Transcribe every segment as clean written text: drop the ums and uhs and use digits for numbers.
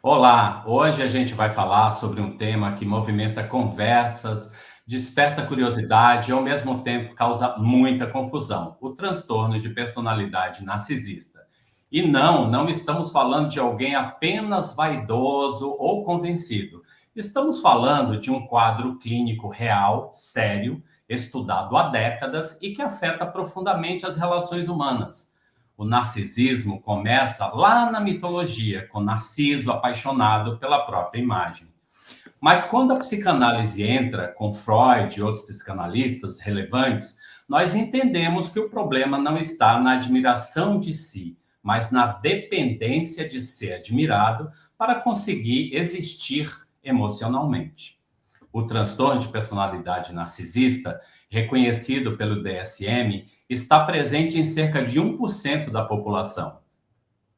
Olá, hoje a gente vai falar sobre um tema que movimenta conversas, desperta curiosidade e ao mesmo tempo causa muita confusão: o transtorno de personalidade narcisista. E não estamos falando de alguém apenas vaidoso ou convencido. Estamos falando de um quadro clínico real, sério, estudado há décadas e que afeta profundamente as relações humanas. O narcisismo começa lá na mitologia, com Narciso apaixonado pela própria imagem. Mas quando a psicanálise entra, com Freud e outros psicanalistas relevantes, nós entendemos que o problema não está na admiração de si, mas na dependência de ser admirado para conseguir existir emocionalmente. O transtorno de personalidade narcisista, reconhecido pelo DSM, está presente em cerca de 1% da população.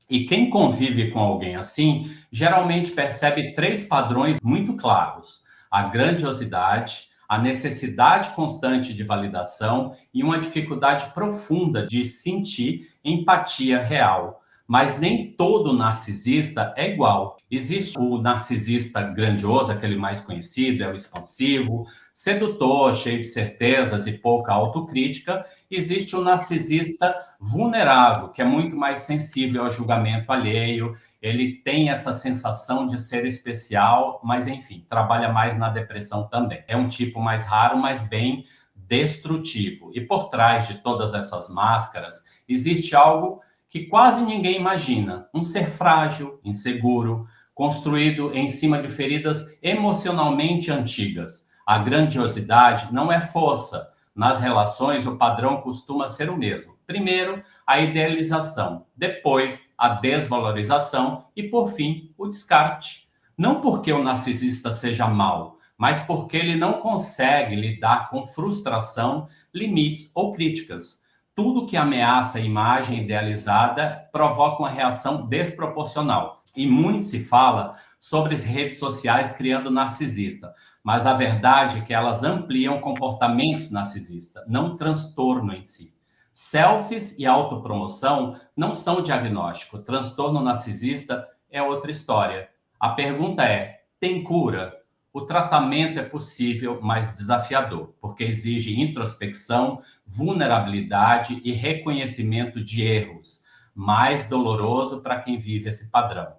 E quem convive com alguém assim, geralmente percebe três padrões muito claros: a grandiosidade, a necessidade constante de validação e uma dificuldade profunda de sentir empatia real. Mas nem todo narcisista é igual. Existe o narcisista grandioso, aquele mais conhecido, é o expansivo, sedutor, cheio de certezas e pouca autocrítica. Existe o narcisista vulnerável, que é muito mais sensível ao julgamento alheio, ele tem essa sensação de ser especial, mas enfim, trabalha mais na depressão também. É um tipo mais raro, mas bem destrutivo. E por trás de todas essas máscaras, existe algo que quase ninguém imagina: um ser frágil, inseguro, construído em cima de feridas emocionalmente antigas. A grandiosidade não é força. Nas relações, o padrão costuma ser o mesmo. Primeiro, a idealização, depois, a desvalorização e, por fim, o descarte. Não porque o narcisista seja mau, mas porque ele não consegue lidar com frustração, limites ou críticas. Tudo que ameaça a imagem idealizada provoca uma reação desproporcional. E muito se fala sobre as redes sociais criando narcisista, mas a verdade é que elas ampliam comportamentos narcisistas, não transtorno em si. Selfies e autopromoção não são diagnóstico. Transtorno narcisista é outra história. A pergunta é: tem cura? O tratamento é possível, mas desafiador, porque exige introspecção, vulnerabilidade e reconhecimento de erros, mais doloroso para quem vive esse padrão.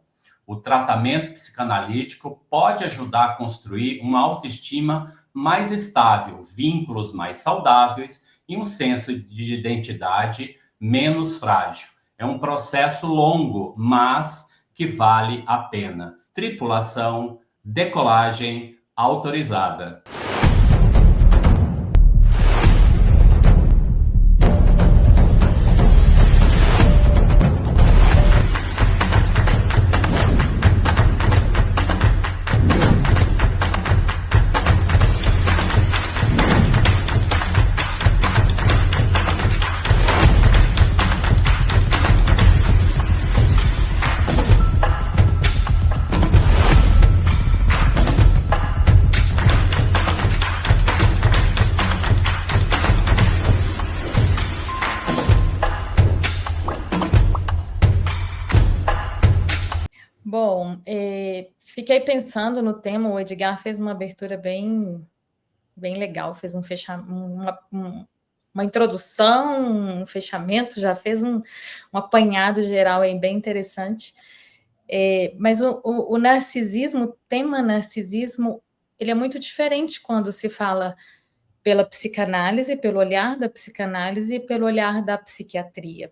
O tratamento psicanalítico pode ajudar a construir uma autoestima mais estável, vínculos mais saudáveis e um senso de identidade menos frágil. É um processo longo, mas que vale a pena. Tripulação, decolagem autorizada. Bom, fiquei pensando no tema. O Edgar fez uma abertura bem legal, fez uma introdução, um fechamento, já fez um apanhado geral aí bem interessante. Mas o narcisismo, o tema narcisismo, ele é muito diferente quando se fala pela psicanálise, pelo olhar da psicanálise e pelo olhar da psiquiatria.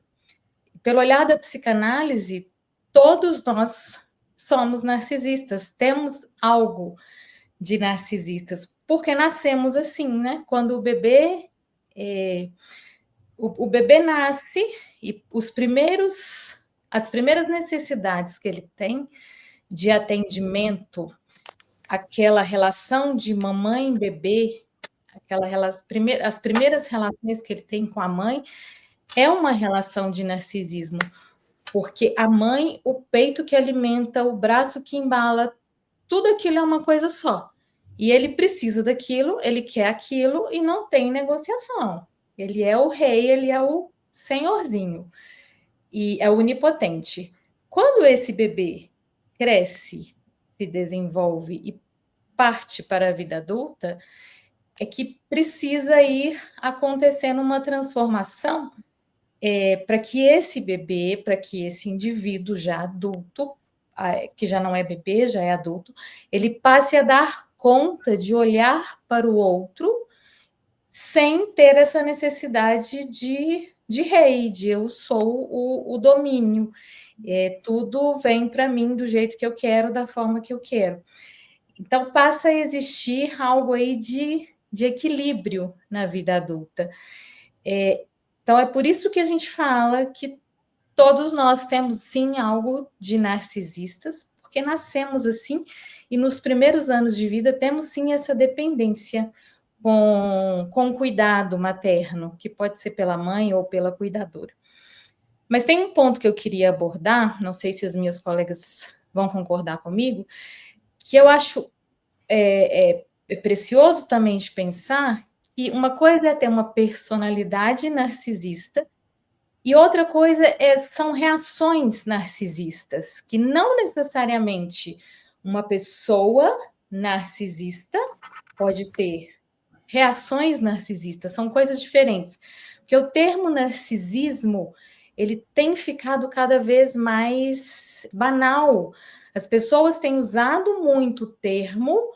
Pelo olhar da psicanálise, todos nós somos narcisistas, temos algo de narcisistas, porque nascemos assim, né? Quando o bebê nasce e as primeiras necessidades que ele tem de atendimento, aquela relação de mamãe e bebê, as primeiras relações que ele tem com a mãe, é uma relação de narcisismo, porque a mãe, o peito que alimenta, o braço que embala, tudo aquilo é uma coisa só. E ele precisa daquilo, ele quer aquilo e não tem negociação. Ele é o rei, ele é o senhorzinho e é onipotente. Quando esse bebê cresce, se desenvolve e parte para a vida adulta, é que precisa ir acontecendo uma transformação para que esse bebê, para que esse indivíduo já adulto, que já não é bebê, já é adulto, ele passe a dar conta de olhar para o outro sem ter essa necessidade de rei, de eu sou o domínio. Tudo vem para mim do jeito que eu quero, da forma que eu quero. Então, passa a existir algo aí de equilíbrio na vida adulta. Então, é por isso que a gente fala que todos nós temos, sim, algo de narcisistas, porque nascemos assim, e nos primeiros anos de vida temos, sim, essa dependência com cuidado materno, que pode ser pela mãe ou pela cuidadora. Mas tem um ponto que eu queria abordar, não sei se as minhas colegas vão concordar comigo, que eu acho precioso também de pensar que uma coisa é ter uma personalidade narcisista e outra coisa são reações narcisistas, que não necessariamente uma pessoa narcisista pode ter reações narcisistas, são coisas diferentes. Porque o termo narcisismo, ele tem ficado cada vez mais banal. As pessoas têm usado muito o termo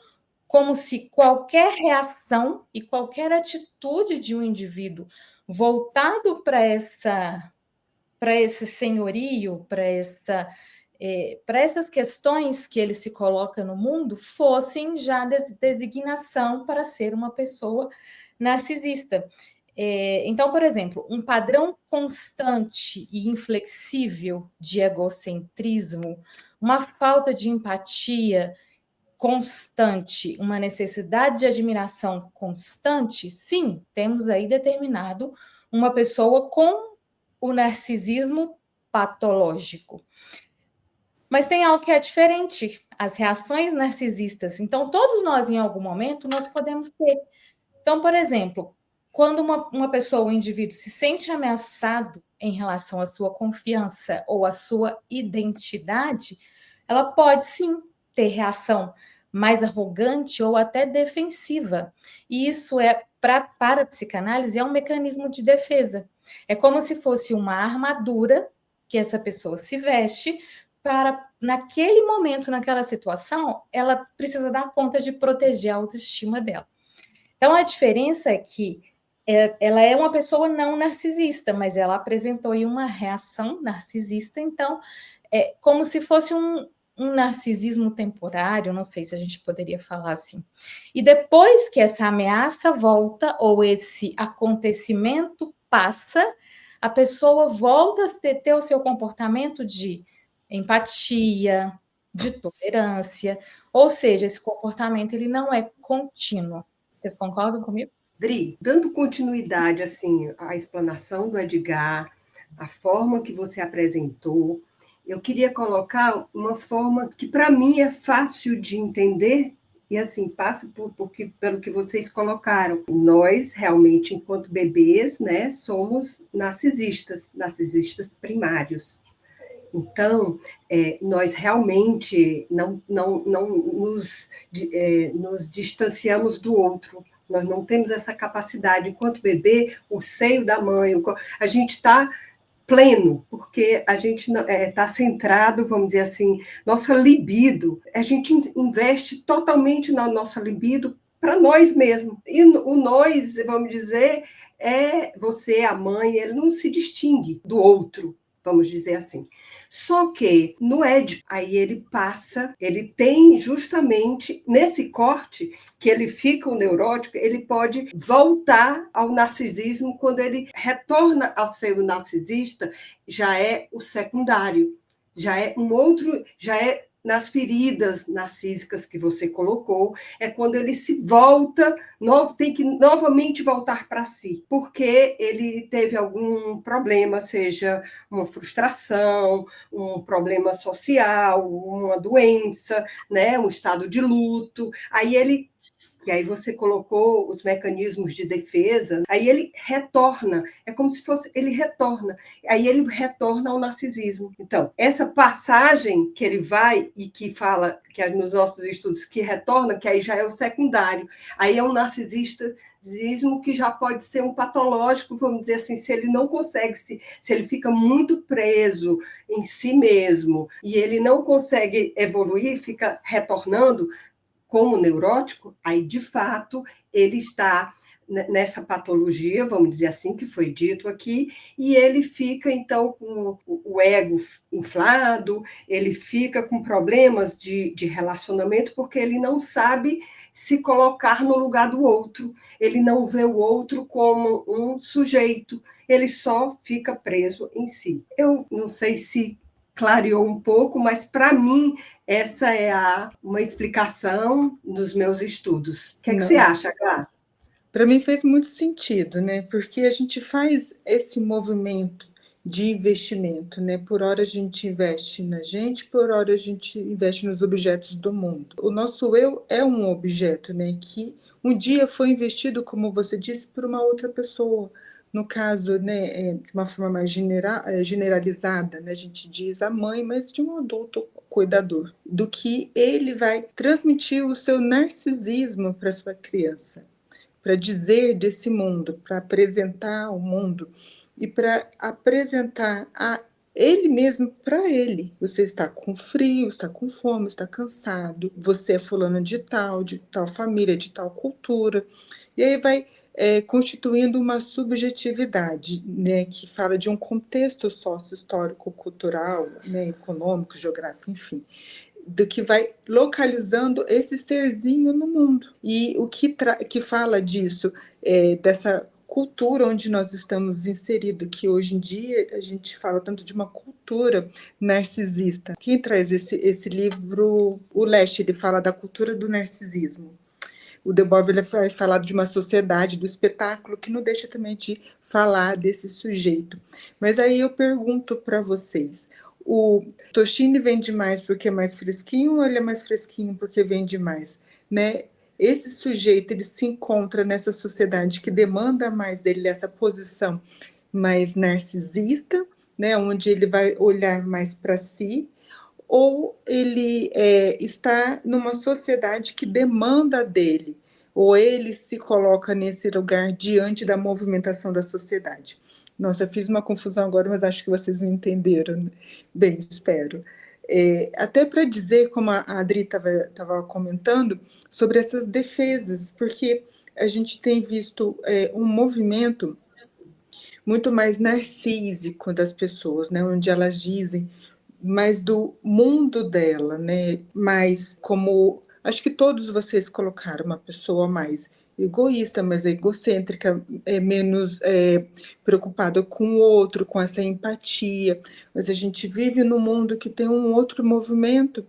como se qualquer reação e qualquer atitude de um indivíduo voltado para esse senhorio, para essas questões que ele se coloca no mundo, fossem já designação para ser uma pessoa narcisista. Então, por exemplo, um padrão constante e inflexível de egocentrismo, uma falta de empatia constante, uma necessidade de admiração constante, sim, temos aí determinado uma pessoa com o narcisismo patológico. Mas tem algo que é diferente, as reações narcisistas. Então, todos nós, em algum momento, nós podemos ter. Então, por exemplo, quando uma pessoa, um indivíduo, se sente ameaçado em relação à sua confiança ou à sua identidade, ela pode, sim, ter reação mais arrogante ou até defensiva. E isso para a psicanálise, é um mecanismo de defesa. É como se fosse uma armadura que essa pessoa se veste para, naquele momento, naquela situação, ela precisa dar conta de proteger a autoestima dela. Então, a diferença é que ela é uma pessoa não narcisista, mas ela apresentou aí uma reação narcisista, então, é como se fosse um narcisismo temporário, não sei se a gente poderia falar assim. E depois que essa ameaça volta, ou esse acontecimento passa, a pessoa volta a ter o seu comportamento de empatia, de tolerância, ou seja, esse comportamento ele não é contínuo. Vocês concordam comigo? Dri, dando continuidade assim à explanação do Edgar, a forma que você apresentou, eu queria colocar uma forma que para mim é fácil de entender e assim passa pelo que vocês colocaram. Nós realmente, enquanto bebês, né, somos narcisistas primários. Então, nós realmente não nos distanciamos do outro. Nós não temos essa capacidade. Enquanto bebê, o seio da mãe, a gente está pleno, porque a gente está centrado, vamos dizer assim, nossa libido, a gente investe totalmente na nossa libido para nós mesmos. E o nós, vamos dizer, é você, a mãe, ele não se distingue do outro, vamos dizer assim. Só que no Édipo, aí ele tem justamente, nesse corte, que ele fica o neurótico, ele pode voltar ao narcisismo, quando ele retorna ao ser o narcisista, já é o secundário, já é um outro, já é nas feridas narcísicas que você colocou, é quando ele se volta, tem que novamente voltar para si, porque ele teve algum problema, seja uma frustração, um problema social, uma doença, né, um estado de luto, aí ele que aí você colocou os mecanismos de defesa, aí ele retorna, é como se fosse, ele retorna, aí ele retorna ao narcisismo. Então, essa passagem que ele vai e que fala, que é nos nossos estudos, que retorna, que aí já é o secundário, aí é um narcisismo que já pode ser um patológico, vamos dizer assim, se ele não consegue, se ele fica muito preso em si mesmo e ele não consegue evoluir, fica retornando como neurótico, aí de fato ele está nessa patologia, vamos dizer assim, que foi dito aqui, e ele fica, então, com o ego inflado, ele fica com problemas de relacionamento, porque ele não sabe se colocar no lugar do outro, ele não vê o outro como um sujeito, ele só fica preso em si. Eu não sei se clareou um pouco, mas para mim essa é uma explicação dos meus estudos. O que é que você acha, Clara? Para mim fez muito sentido, né? Porque a gente faz esse movimento de investimento, né? Por hora a gente investe na gente, por hora a gente investe nos objetos do mundo. O nosso eu é um objeto, né? Que um dia foi investido, como você disse, por uma outra pessoa. No caso, né, de uma forma mais generalizada, né? A gente diz a mãe, mas de um adulto cuidador, do que ele vai transmitir o seu narcisismo para sua criança, para dizer desse mundo, para apresentar o mundo e para apresentar a ele mesmo para ele. Você está com frio, está com fome, está cansado, você é fulano de tal família, de tal cultura. E aí vai constituindo uma subjetividade, né, que fala de um contexto sócio-histórico, cultural, né, econômico, geográfico, enfim, do que vai localizando esse serzinho no mundo. E o que fala disso, dessa cultura onde nós estamos inseridos, que hoje em dia a gente fala tanto de uma cultura narcisista. Quem traz esse livro, o Leste, ele fala da cultura do narcisismo. O Debord vai falar de uma sociedade do espetáculo que não deixa também de falar desse sujeito. Mas aí eu pergunto para vocês, o Toshine vende mais porque é mais fresquinho ou ele é mais fresquinho porque vende mais, né? Esse sujeito, ele se encontra nessa sociedade que demanda mais dele, essa posição mais narcisista, né? Onde ele vai olhar mais para si, ou ele está numa sociedade que demanda dele, ou ele se coloca nesse lugar diante da movimentação da sociedade. Nossa, fiz uma confusão agora, mas acho que vocês me entenderam bem, espero. Até para dizer, como a Adri estava comentando, sobre essas defesas, porque a gente tem visto um movimento muito mais narcísico das pessoas, né, onde elas dizem mais do mundo dela, né? Mais como, acho que todos vocês colocaram, uma pessoa mais egoísta, mais egocêntrica, menos preocupada com o outro, com essa empatia. Mas a gente vive num mundo que tem um outro movimento,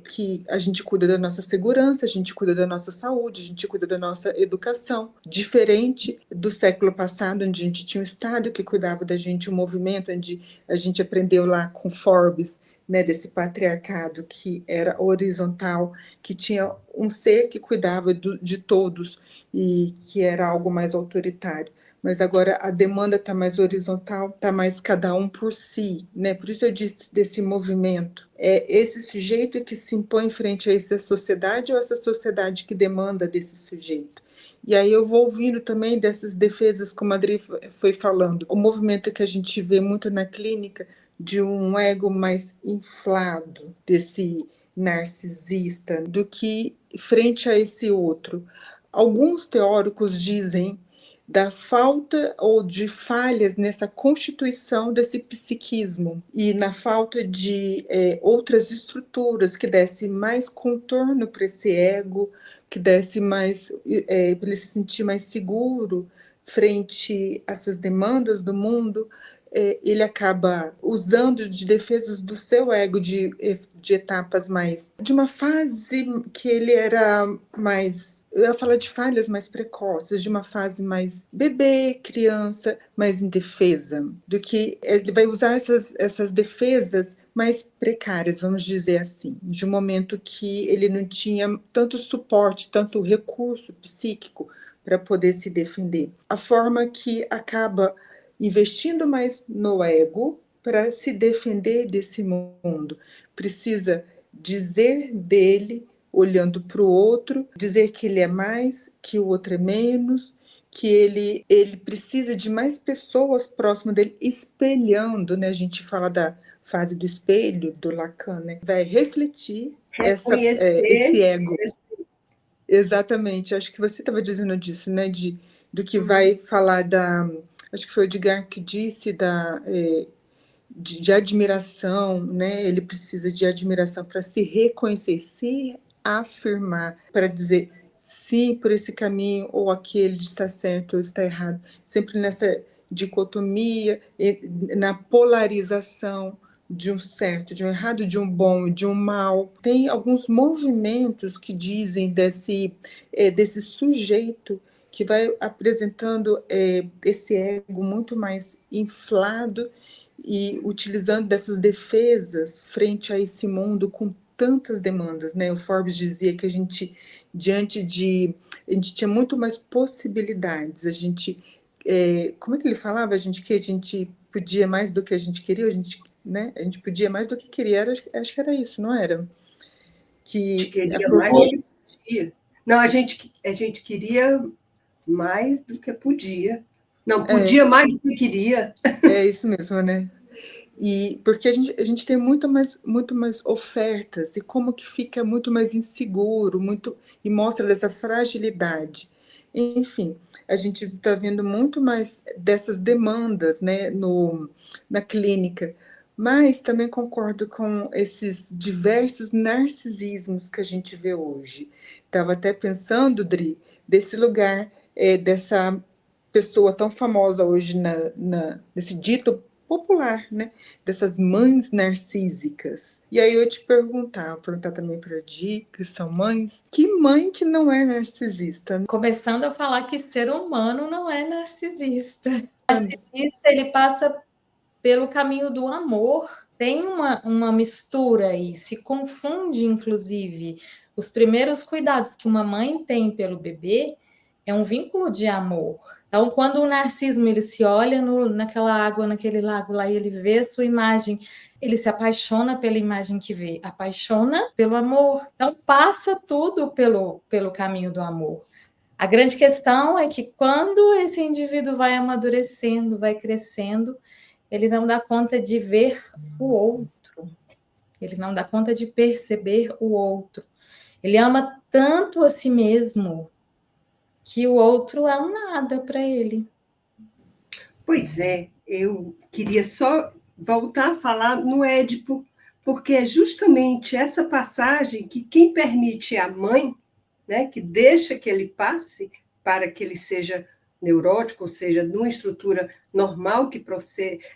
que a gente cuida da nossa segurança, a gente cuida da nossa saúde, a gente cuida da nossa educação. Diferente do século passado, onde a gente tinha um Estado que cuidava da gente, um movimento onde a gente aprendeu lá com Forbes, né, desse patriarcado que era horizontal, que tinha um ser que cuidava de todos e que era algo mais autoritário. Mas agora a demanda está mais horizontal, está mais cada um por si, né? Por isso eu disse desse movimento. É esse sujeito que se impõe frente a essa sociedade ou essa sociedade que demanda desse sujeito? E aí eu vou ouvindo também dessas defesas, como a Adri foi falando, o movimento que a gente vê muito na clínica de um ego mais inflado, desse narcisista, do que frente a esse outro. Alguns teóricos dizem da falta ou de falhas nessa constituição desse psiquismo e na falta de outras estruturas que desse mais contorno para esse ego, que desse mais, para ele se sentir mais seguro frente a essas demandas do mundo. Ele acaba usando de defesas do seu ego de etapas mais, de uma fase que ele era mais, eu ia falar de falhas mais precoces, de uma fase mais bebê, criança, mais indefesa, do que ele vai usar essas defesas mais precárias, vamos dizer assim, de um momento que ele não tinha tanto suporte, tanto recurso psíquico para poder se defender. A forma que acaba investindo mais no ego para se defender desse mundo. Precisa dizer dele, olhando para o outro, dizer que ele é mais, que o outro é menos, que ele precisa de mais pessoas próximas dele, espelhando, né? A gente fala da fase do espelho, do Lacan, né? Vai refletir esse ego. Exatamente, acho que você estava dizendo disso, né? Do que vai falar acho que foi o Edgar que disse de admiração, né? Ele precisa de admiração para se reconhecer, se afirmar, para dizer sim por esse caminho, ou aquele está certo ou está errado, sempre nessa dicotomia, na polarização de um certo, de um errado, de um bom, de um mal. Tem alguns movimentos que dizem desse sujeito que vai apresentando esse ego muito mais inflado e utilizando dessas defesas frente a esse mundo com tantas demandas, né? O Forbes dizia que a gente tinha muito mais possibilidades, como é que ele falava? Que a gente podia mais do que a gente queria, né? A gente podia mais do que queria, acho que era isso, não era? Que a gente queria mais do que podia. Não, a gente queria mais do que podia. Não, podia mais do que queria. É isso mesmo, né? E porque a gente tem muito mais ofertas, e como que fica muito mais inseguro, e mostra essa fragilidade. Enfim, a gente está vendo muito mais dessas demandas, né, na clínica, mas também concordo com esses diversos narcisismos que a gente vê hoje. Estava até pensando, Dri, desse lugar, dessa pessoa tão famosa hoje nesse dito popular, né? Dessas mães narcísicas. E aí eu te perguntar também para a Di, que são mães, que mãe que não é narcisista? Começando a falar que ser humano não é narcisista. O narcisista, ele passa pelo caminho do amor. Tem uma mistura aí, se confunde, inclusive, os primeiros cuidados que uma mãe tem pelo bebê é um vínculo de amor. Então, quando o narcismo ele se olha naquela água, naquele lago lá, e ele vê a sua imagem, ele se apaixona pela imagem que vê, apaixona pelo amor. Então, passa tudo pelo caminho do amor. A grande questão é que quando esse indivíduo vai amadurecendo, vai crescendo, ele não dá conta de ver o outro. Ele não dá conta de perceber o outro. Ele ama tanto a si mesmo que o outro é um nada para ele. Pois é, eu queria só voltar a falar no Édipo, porque é justamente essa passagem que quem permite é a mãe, né, que deixa que ele passe para que ele seja neurótico, ou seja, numa estrutura normal, que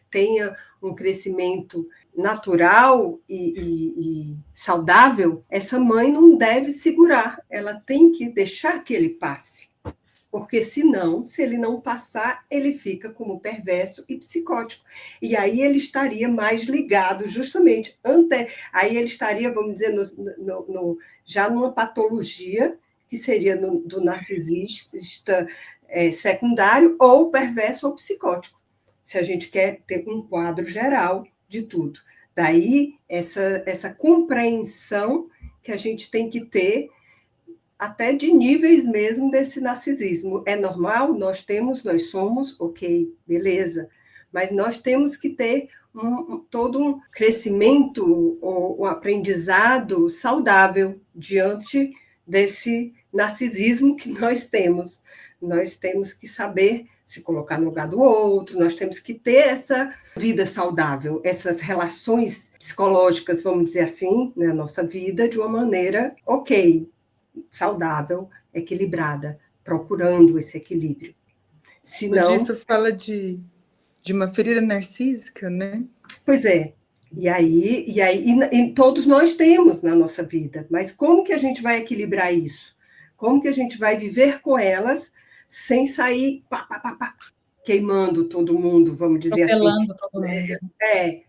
tenha um crescimento natural e saudável, essa mãe não deve segurar, ela tem que deixar que ele passe. Porque senão, se ele não passar, ele fica como perverso e psicótico. E aí ele estaria mais ligado, justamente, aí ele estaria, vamos dizer, já numa patologia, que seria do narcisista secundário, ou perverso ou psicótico, se a gente quer ter um quadro geral de tudo. Daí, essa compreensão que a gente tem que ter, até de níveis mesmo desse narcisismo. É normal, nós somos, ok, beleza, mas nós temos que ter todo um crescimento, um aprendizado saudável diante desse narcisismo que nós temos. Nós temos que saber se colocar no lugar do outro, nós temos que ter essa vida saudável, essas relações psicológicas, vamos dizer assim, na nossa vida, de uma maneira ok, saudável, equilibrada, procurando esse equilíbrio. Senão... Isso fala de uma ferida narcísica, né? Pois é. E todos nós temos na nossa vida, mas como que a gente vai equilibrar isso? Como que a gente vai viver com elas sem sair queimando todo mundo, vamos dizer assim? Todo mundo.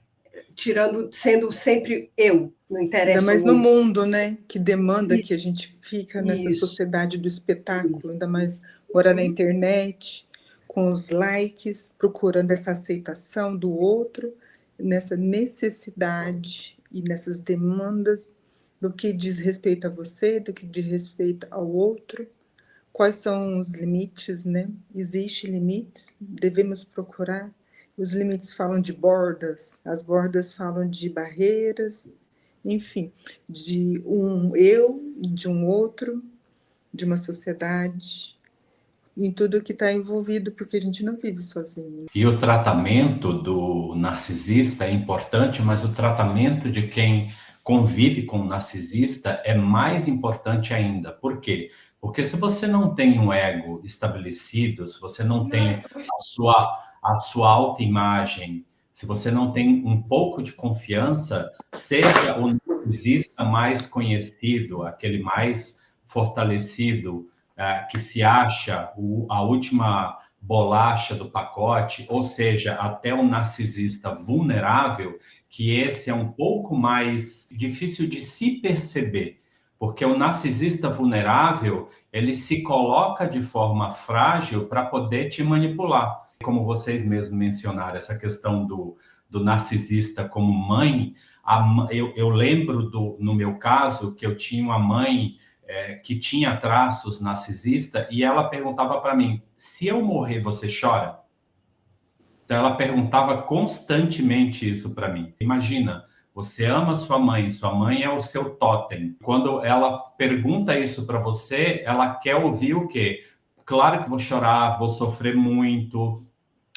sendo sempre eu, não interessa. Ainda mais no mundo, né? Que demanda Isso. que a gente fica nessa Isso. sociedade do espetáculo, Isso. ainda mais agora na internet, com os likes, procurando essa aceitação do outro, nessa necessidade e nessas demandas do que diz respeito a você, do que diz respeito ao outro. Quais são os limites, né? Existem limites, devemos procurar. Os limites falam de bordas, as bordas falam de barreiras, enfim, de um eu e de um outro, de uma sociedade, em tudo que está envolvido, porque a gente não vive sozinho. E o tratamento do narcisista é importante, mas o tratamento de quem convive com o narcisista é mais importante ainda. Por quê? Porque se você não tem um ego estabelecido, se você não tem a sua autoimagem, se você não tem um pouco de confiança, seja o narcisista mais conhecido, aquele mais fortalecido, que se acha a última bolacha do pacote, ou seja, até um narcisista vulnerável, que esse é um pouco mais difícil de se perceber, porque o narcisista vulnerável, ele se coloca de forma frágil para poder te manipular. Como vocês mesmos mencionaram, essa questão do narcisista como mãe, eu lembro, no meu caso, que eu tinha uma mãe que tinha traços narcisista, e ela perguntava para mim, se eu morrer, você chora? Então, ela perguntava constantemente isso para mim. Imagina, você ama sua mãe é o seu totem. Quando ela pergunta isso para você, ela quer ouvir o quê? Claro que vou chorar, vou sofrer muito,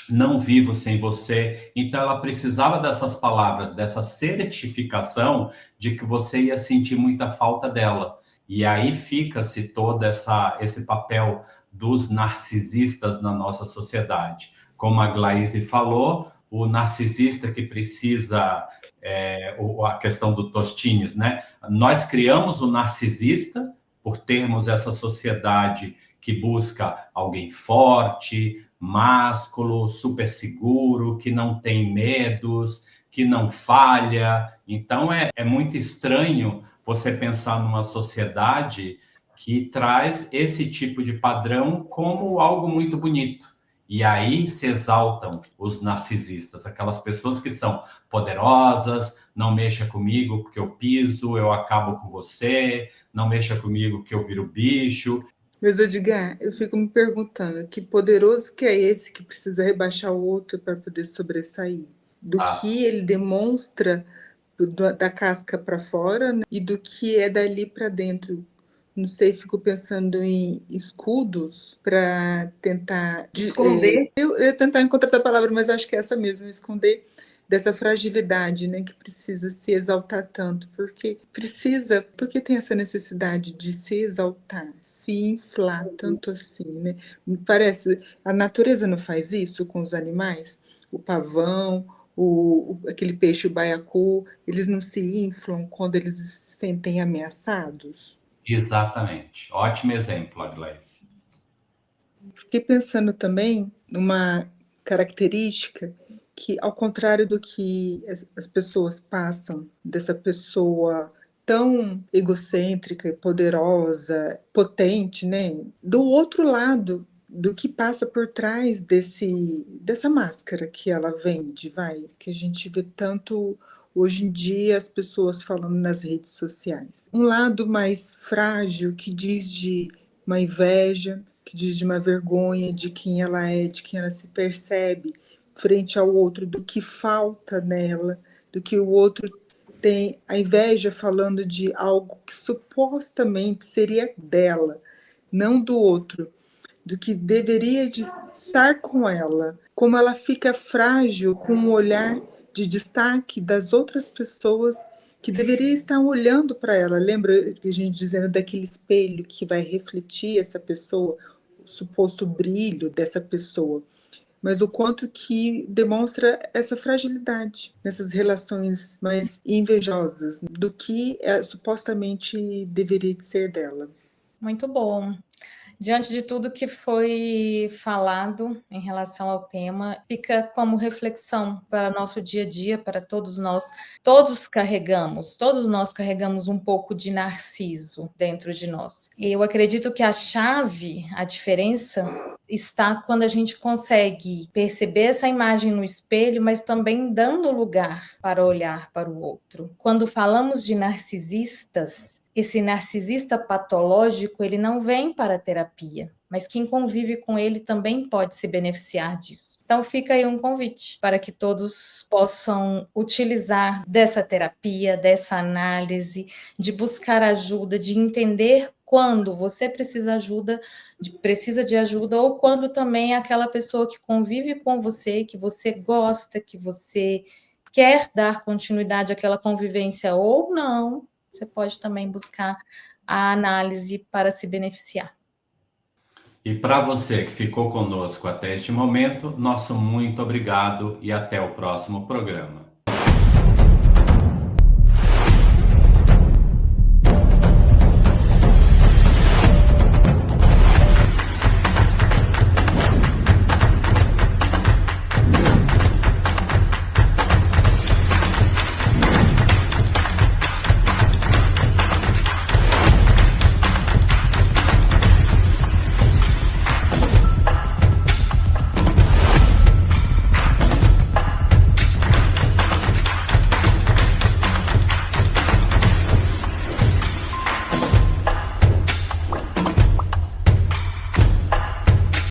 não vivo sem você. Então, ela precisava dessas palavras, dessa certificação de que você ia sentir muita falta dela. E aí fica-se todo esse papel dos narcisistas na nossa sociedade. Como a Glaise falou, o narcisista que precisa, a questão do Tostines, né? Nós criamos o narcisista por termos essa sociedade que busca alguém forte, másculo, super seguro, que não tem medos, que não falha. Então, é muito estranho você pensar numa sociedade que traz esse tipo de padrão como algo muito bonito. E aí se exaltam os narcisistas, aquelas pessoas que são poderosas, não mexa comigo porque eu piso, eu acabo com você, não mexa comigo que eu viro bicho. Mas, Edgar, eu fico me perguntando, que poderoso que é esse que precisa rebaixar o outro para poder sobressair? Do que ele demonstra da casca para fora, né? E do que é dali para dentro. Não sei, fico pensando em escudos para tentar esconder. Eu ia tentar encontrar a palavra, mas acho que é essa mesmo, esconder dessa fragilidade, né, que precisa se exaltar tanto, porque tem essa necessidade de se exaltar, se inflar tanto assim, né? Me parece, a natureza não faz isso com os animais, o pavão, aquele peixe, o baiacu, eles não se inflam quando eles se sentem ameaçados? Exatamente. Ótimo exemplo, Aglaise. Fiquei pensando também numa característica que, ao contrário do que as pessoas passam, dessa pessoa tão egocêntrica, poderosa, potente, né? Do outro lado, do que passa por trás dessa máscara que ela vende, que a gente vê tanto hoje em dia as pessoas falando nas redes sociais. Um lado mais frágil, que diz de uma inveja, que diz de uma vergonha de quem ela é, de quem ela se percebe frente ao outro, do que falta nela, do que o outro tem. A inveja falando de algo que supostamente seria dela, não do outro, do que deveria de estar com ela. Como ela fica frágil com o olhar de destaque das outras pessoas que deveria estar olhando para ela. Lembra que a gente dizendo daquele espelho que vai refletir essa pessoa, o suposto brilho dessa pessoa, mas o quanto que demonstra essa fragilidade nessas relações mais invejosas do que supostamente deveria de ser dela. Muito bom. Diante de tudo que foi falado em relação ao tema, fica como reflexão para nosso dia a dia, para todos nós. Todos nós carregamos um pouco de narciso dentro de nós. E eu acredito que a chave, a diferença, está quando a gente consegue perceber essa imagem no espelho, mas também dando lugar para olhar para o outro. Quando falamos de narcisistas, esse narcisista patológico, ele não vem para a terapia, mas quem convive com ele também pode se beneficiar disso. Então fica aí um convite para que todos possam utilizar dessa terapia, dessa análise, de buscar ajuda, de entender quando você precisa de ajuda, ou quando também é aquela pessoa que convive com você, que você gosta, que você quer dar continuidade àquela convivência ou não, você pode também buscar a análise para se beneficiar. E para você que ficou conosco até este momento, nosso muito obrigado e até o próximo programa.